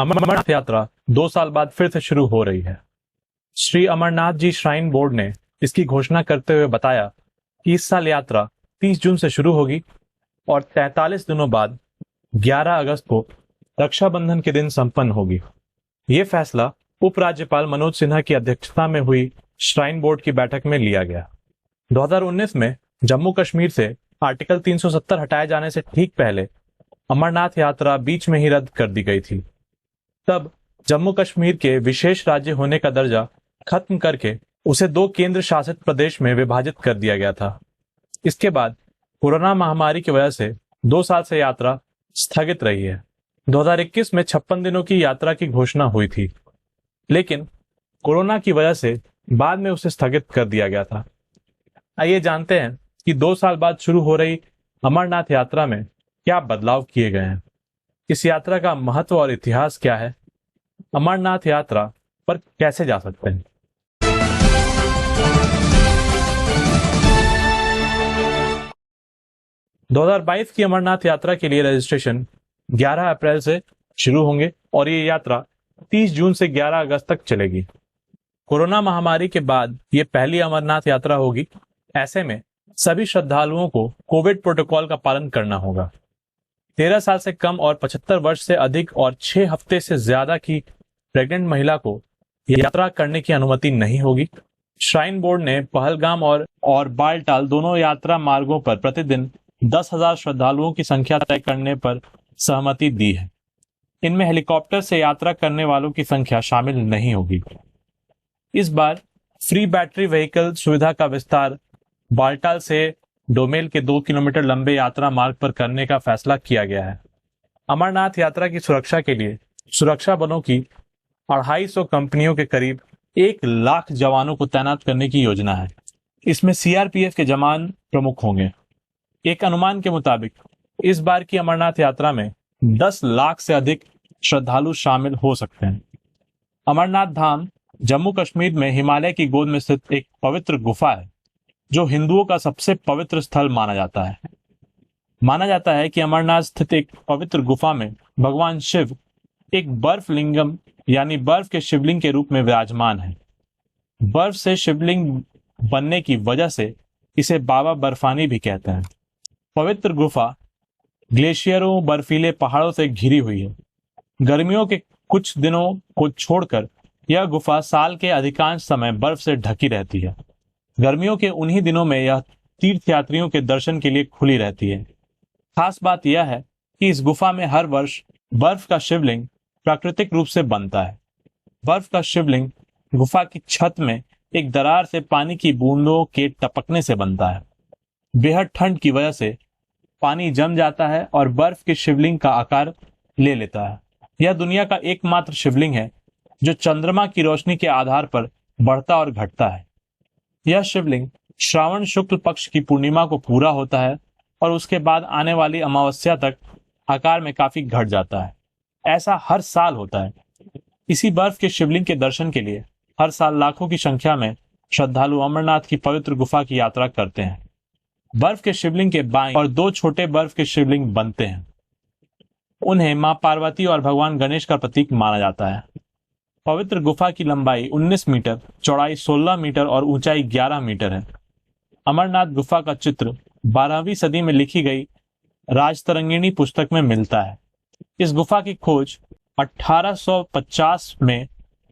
अमरनाथ यात्रा 2 साल बाद फिर से शुरू हो रही है। श्री अमरनाथ जी श्राइन बोर्ड ने इसकी घोषणा करते हुए बताया कि इस साल यात्रा 30 जून से शुरू होगी और 43 दिनों बाद 11 अगस्त को रक्षाबंधन के दिन संपन्न होगी। ये फैसला उपराज्यपाल मनोज सिन्हा की अध्यक्षता में हुई श्राइन बोर्ड की बैठक में लिया गया। 2019 में जम्मू कश्मीर से आर्टिकल 370 हटाए जाने से ठीक पहले अमरनाथ यात्रा बीच में ही रद्द कर दी गई थी। तब जम्मू कश्मीर के विशेष राज्य होने का दर्जा खत्म करके उसे 2 केंद्र शासित प्रदेश में विभाजित कर दिया गया था। इसके बाद कोरोना महामारी की वजह से 2 साल से यात्रा स्थगित रही है। 2021 में 56 दिनों की यात्रा की घोषणा हुई थी, लेकिन कोरोना की वजह से बाद में उसे स्थगित कर दिया गया था। आइए जानते हैं कि 2 साल बाद शुरू हो रही अमरनाथ यात्रा में क्या बदलाव किए गए हैं। इस यात्रा का महत्व और इतिहास क्या है? अमरनाथ यात्रा पर कैसे जा सकते हैं? दो 2022 की अमरनाथ यात्रा के लिए रजिस्ट्रेशन 11 अप्रैल से शुरू होंगे और ये यात्रा 30 जून से 11 अगस्त तक चलेगी। कोरोना महामारी के बाद ये पहली अमरनाथ यात्रा होगी। ऐसे में सभी श्रद्धालुओं को कोविड प्रोटोकॉल का पालन करना होगा। 13 साल से कम और 75 वर्ष से अधिक और 6 हफ्ते से ज्यादा की प्रेग्नेंट महिला को यात्रा करने की अनुमति नहीं होगी। श्राइन बोर्ड ने पहलगाम और बालटाल दोनों यात्रा मार्गों पर प्रतिदिन 10,000 श्रद्धालुओं की संख्या तय करने पर सहमति दी है। इनमें हेलीकॉप्टर से यात्रा करने वालों की संख्या शामिल नहीं होगी। इस बार फ्री बैटरी व्हीकल सुविधा का विस्तार बालटाल से डोमेल के 2 किलोमीटर लंबे यात्रा मार्ग पर करने का फैसला किया गया है। अमरनाथ यात्रा की सुरक्षा के लिए सुरक्षा बलों की 250 कंपनियों के करीब 1 लाख जवानों को तैनात करने की योजना है। इसमें सीआरपीएफ के जवान प्रमुख होंगे। एक अनुमान के मुताबिक इस बार की अमरनाथ यात्रा में 10 लाख से अधिक श्रद्धालु शामिल हो सकते हैं। अमरनाथ धाम जम्मू कश्मीर में हिमालय की गोद में स्थित एक पवित्र गुफा है, जो हिंदुओं का सबसे पवित्र स्थल माना जाता है। माना जाता है कि अमरनाथ स्थित एक पवित्र गुफा में भगवान शिव एक बर्फ लिंगम यानी बर्फ के शिवलिंग के रूप में विराजमान है। बर्फ से शिवलिंग बनने की वजह से इसे बाबा बर्फानी भी कहते हैं। पवित्र गुफा ग्लेशियरों, बर्फीले पहाड़ों से घिरी हुई है। गर्मियों के कुछ दिनों को छोड़कर यह गुफा साल के अधिकांश समय बर्फ से ढकी रहती है। गर्मियों के उन्हीं दिनों में यह तीर्थयात्रियों के दर्शन के लिए खुली रहती है। खास बात यह है कि इस गुफा में हर वर्ष बर्फ का शिवलिंग प्राकृतिक रूप से बनता है। बर्फ का शिवलिंग गुफा की छत में एक दरार से पानी की बूंदों के टपकने से बनता है। बेहद ठंड की वजह से पानी जम जाता है और बर्फ के शिवलिंग का आकार ले लेता है। यह दुनिया का एकमात्र शिवलिंग है जो चंद्रमा की रोशनी के आधार पर बढ़ता और घटता है। यह शिवलिंग श्रावण शुक्ल पक्ष की पूर्णिमा को पूरा होता है और उसके बाद आने वाली अमावस्या तक आकार में काफी घट जाता है। ऐसा हर साल होता है। इसी बर्फ के शिवलिंग के दर्शन के लिए हर साल लाखों की संख्या में श्रद्धालु अमरनाथ की पवित्र गुफा की यात्रा करते हैं। बर्फ के शिवलिंग के बाएं और 2 छोटे बर्फ के शिवलिंग बनते हैं। उन्हें मां पार्वती और भगवान गणेश का प्रतीक माना जाता है। पवित्र गुफा की लंबाई 19 मीटर, चौड़ाई 16 मीटर और ऊंचाई 11 मीटर है। अमरनाथ गुफा का चित्र 12वीं सदी में लिखी गई राजतरंगिणी पुस्तक में मिलता है। इस गुफा की खोज 1850 में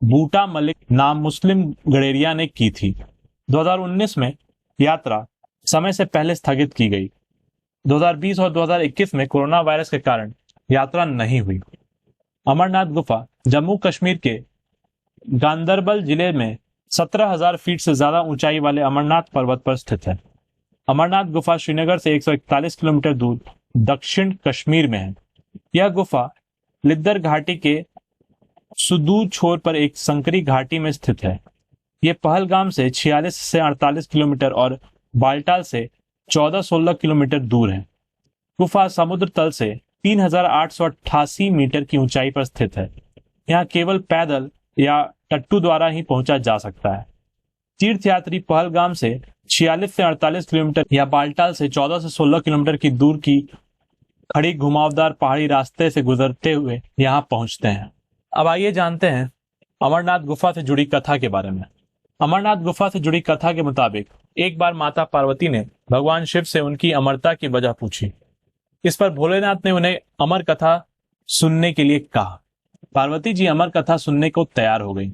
बूटा मलिक नाम मुस्लिम गडेरिया ने की थी। 2019 में यात्रा समय से पहले स्थगित की गई। 2020 और 2021 में कोरोना वायरस के कारण यात्रा नहीं हुई। अमरनाथ गुफा जम्मू कश्मीर के गांदरबल जिले में 17,000 फीट से ज्यादा ऊंचाई वाले अमरनाथ पर्वत पर स्थित है। अमरनाथ गुफा श्रीनगर से 141 किलोमीटर दूर दक्षिण कश्मीर में है। यह गुफा लिद्दर घाटी के सुदूर छोर पर एक संकरी घाटी में स्थित है। यह पहलगाम से 46 से 48 किलोमीटर और बालटाल से 14-16 किलोमीटर दूर है। गुफा समुद्र तल से 3,888 मीटर की ऊंचाई पर स्थित है। यहाँ केवल पैदल या टट्टू द्वारा ही पहुंचा जा सकता है। तीर्थयात्री पहलगाम से 46 से 48 किलोमीटर या बालटाल से 14 से 16 किलोमीटर की दूर की खड़ी घुमावदार पहाड़ी रास्ते से गुजरते हुए यहाँ पहुंचते हैं। अब आइए जानते हैं अमरनाथ गुफा से जुड़ी कथा के बारे में। अमरनाथ गुफा से जुड़ी कथा के मुताबिक एक बार माता पार्वती ने भगवान शिव से उनकी अमरता की वजह पूछी। इस पर भोलेनाथ ने उन्हें अमर कथा सुनने के लिए कहा। पार्वती जी अमर कथा सुनने को तैयार हो गई।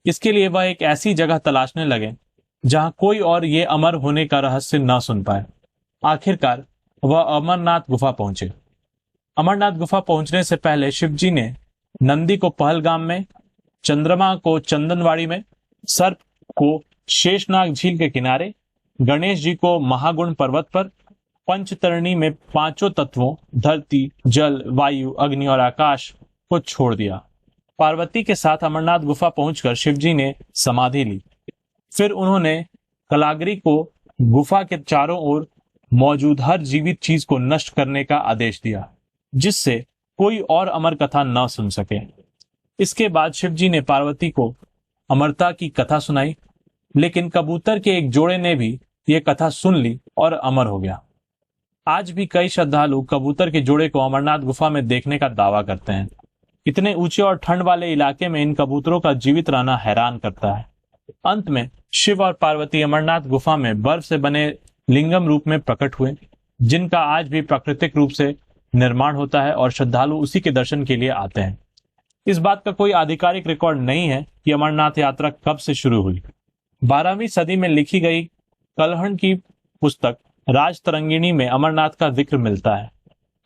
इसके लिए वह एक ऐसी जगह तलाशने लगे जहां कोई और ये अमर होने का रहस्य न सुन पाए। आखिरकार वह अमरनाथ गुफा पहुंचे। अमरनाथ गुफा पहुंचने से पहले शिव जी ने नंदी को पहलगाम में, चंद्रमा को चंदनवाड़ी में, सर्प को शेषनाग झील के किनारे, गणेश जी को महागुण पर्वत पर, पंचतरणी में पांचों तत्वों धरती, जल, वायु, अग्नि और आकाश को छोड़ दिया। पार्वती के साथ अमरनाथ गुफा पहुंचकर शिवजी ने समाधि ली। फिर उन्होंने कलागिरी को गुफा के चारों ओर मौजूद हर जीवित चीज को नष्ट करने का आदेश दिया, जिससे कोई और अमर कथा न सुन सके। इसके बाद शिवजी ने पार्वती को अमरता की कथा सुनाई, लेकिन कबूतर के एक जोड़े ने भी यह कथा सुन ली और अमर हो गया। आज भी कई श्रद्धालु कबूतर के जोड़े को अमरनाथ गुफा में देखने का दावा करते हैं। इतने ऊंचे और ठंड वाले इलाके में इन कबूतरों का जीवित रहना हैरान करता है। अंत में शिव और पार्वती अमरनाथ गुफा में बर्फ से बने लिंगम रूप में प्रकट हुए, जिनका आज भी प्राकृतिक रूप से निर्माण होता है और श्रद्धालु उसी के दर्शन के लिए आते हैं। इस बात का कोई आधिकारिक रिकॉर्ड नहीं है कि अमरनाथ यात्रा कब से शुरू हुई। 12वीं सदी में लिखी गई कलहण की पुस्तक राजतरंगिणी में अमरनाथ का जिक्र मिलता है।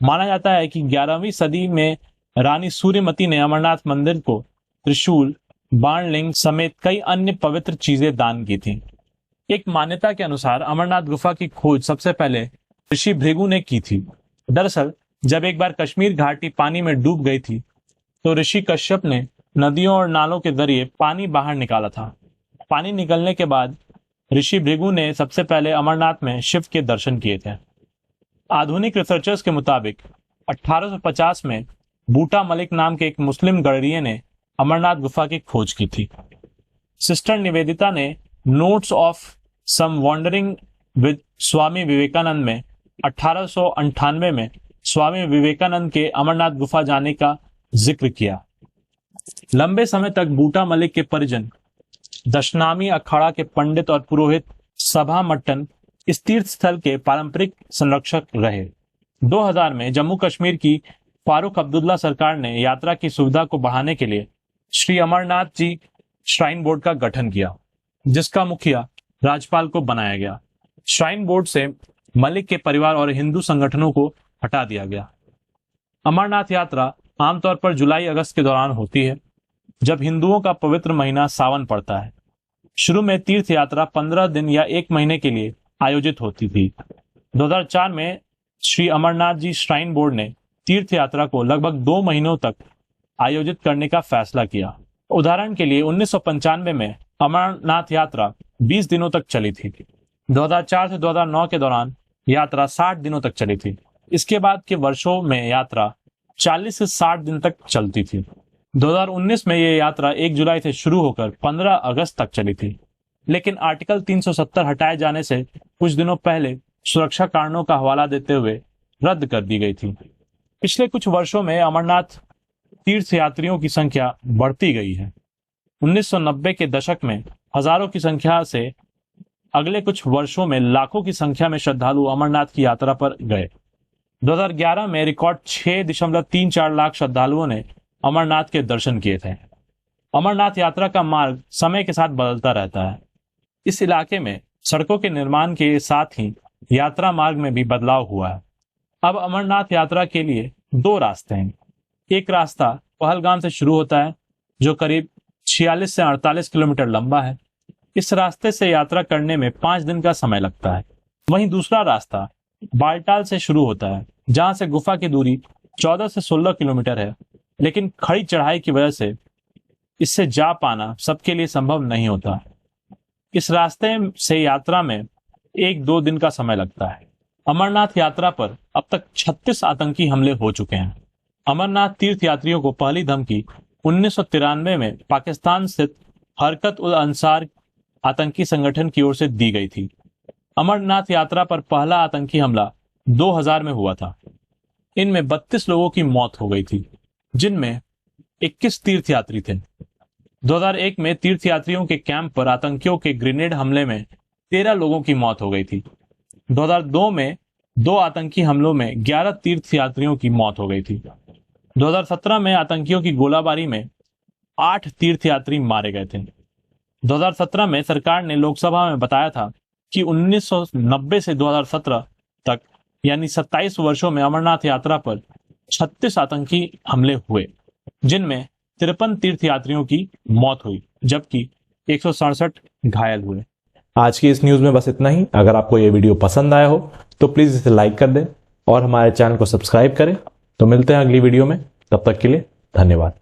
माना जाता है कि 11वीं सदी में रानी सूर्यमती ने अमरनाथ मंदिर को त्रिशूल, बाणलिंग समेत कई अन्य पवित्र चीजें दान की थी। एक मान्यता के अनुसार अमरनाथ गुफा की खोज सबसे पहले ऋषि भृगु ने की थी। दरअसल जब एक बार कश्मीर घाटी पानी में डूब गई थी तो ऋषि कश्यप ने नदियों और नालों के जरिए पानी बाहर निकाला था। पानी निकलने के बाद ऋषि भृगु ने सबसे पहले अमरनाथ में शिव के दर्शन किए थे। आधुनिक रिसर्चर्स के मुताबिक 1850 में बूटा मलिक नाम के एक मुस्लिम गडरिये ने अमरनाथ गुफा की खोज की थी। सिस्टर निवेदिता ने notes of some wandering with Swami Vivekananda में 1898 में स्वामी विवेकानंद के अमरनाथ गुफा जाने का जिक्र किया। लंबे समय तक बूटा मलिक के परिजन दशनामी अखाड़ा के पंडित और पुरोहित सभा मट्टन इस तीर्थ स्थल के पारंपरिक संरक्षक रहे। 2000 में जम्मू कश्मीर की फारूक अब्दुल्ला सरकार ने यात्रा की सुविधा को बढ़ाने के लिए श्री अमरनाथ जी श्राइन बोर्ड का गठन किया, जिसका मुखिया राज्यपाल को बनाया गया। श्राइन बोर्ड से मलिक के परिवार और हिंदू संगठनों को हटा दिया गया। अमरनाथ यात्रा आमतौर पर जुलाई अगस्त के दौरान होती है, जब हिंदुओं का पवित्र महीना सावन पड़ता है। शुरू में तीर्थ यात्रा 15 दिन या 1 महीने के लिए आयोजित होती थी। 2004 में श्री अमरनाथ जी श्राइन बोर्ड ने तीर्थ यात्रा को लगभग 2 महीनों तक आयोजित करने का फैसला किया। उदाहरण के लिए 1995 में अमरनाथ यात्रा 20 दिनों तक चली थी। 2004 से 2009 के दौरान यात्रा 60 दिनों तक चली थी। इसके बाद के वर्षों में यात्रा 40 से 60 दिन तक चलती थी। 2019 में यह यात्रा 1 जुलाई से शुरू होकर 15 अगस्त तक चली थी, लेकिन आर्टिकल 370 हटाए जाने से कुछ दिनों पहले सुरक्षा कारणों का हवाला देते हुए रद्द कर दी गई थी। पिछले कुछ वर्षों में अमरनाथ तीर्थ यात्रियों की संख्या बढ़ती गई है। 1990 के दशक में हजारों की संख्या से अगले कुछ वर्षों में लाखों की संख्या में श्रद्धालु अमरनाथ की यात्रा पर गए। 2011 में रिकॉर्ड 6.34 लाख श्रद्धालुओं ने अमरनाथ के दर्शन किए थे। अमरनाथ यात्रा का मार्ग समय के साथ बदलता रहता है। इस इलाके में सड़कों के निर्माण के साथ ही यात्रा मार्ग में भी बदलाव हुआ है। अब अमरनाथ यात्रा के लिए 2 रास्ते हैं। एक रास्ता पहलगाम से शुरू होता है, जो करीब 46 से 48 किलोमीटर लंबा है। इस रास्ते से यात्रा करने में 5 दिन का समय लगता है। वहीं दूसरा रास्ता बालटाल से शुरू होता है, जहां से गुफा की दूरी 14 से 16 किलोमीटर है, लेकिन खड़ी चढ़ाई की वजह से इससे जा पाना सबके लिए संभव नहीं होता। इस रास्ते से यात्रा में 1-2 दिन का समय लगता है। अमरनाथ यात्रा पर अब तक 36 आतंकी हमले हो चुके हैं। अमरनाथ तीर्थ यात्रियों को पहली धमकी 1993 में पाकिस्तान स्थित हरकत उल अंसार आतंकी संगठन की ओर से दी गई थी। अमरनाथ यात्रा पर पहला आतंकी हमला 2000 में हुआ था। इनमें 32 लोगों की मौत हो गई थी, जिनमें 21 तीर्थयात्री थे। 2001 में तीर्थयात्रियों के कैंप पर आतंकियों के ग्रेनेड हमले में 13 लोगों की मौत हो गई थी। 2002 में 2 आतंकी हमलों में 11 तीर्थयात्रियों की मौत हो गई थी। 2017 में आतंकियों की गोलाबारी में 8 तीर्थयात्री मारे गए थे। 2017 में सरकार ने लोकसभा में बताया था कि 1990 से 2017 तक यानी 27 वर्षों में अमरनाथ यात्रा पर 36 आतंकी हमले हुए, जिनमें 53 तीर्थयात्रियों की मौत हुई जबकि 167 घायल हुए। आज की इस न्यूज में बस इतना ही। अगर आपको ये वीडियो पसंद आया हो तो प्लीज इसे लाइक कर दें और हमारे चैनल को सब्सक्राइब करें। तो मिलते हैं अगली वीडियो में, तब तक के लिए धन्यवाद।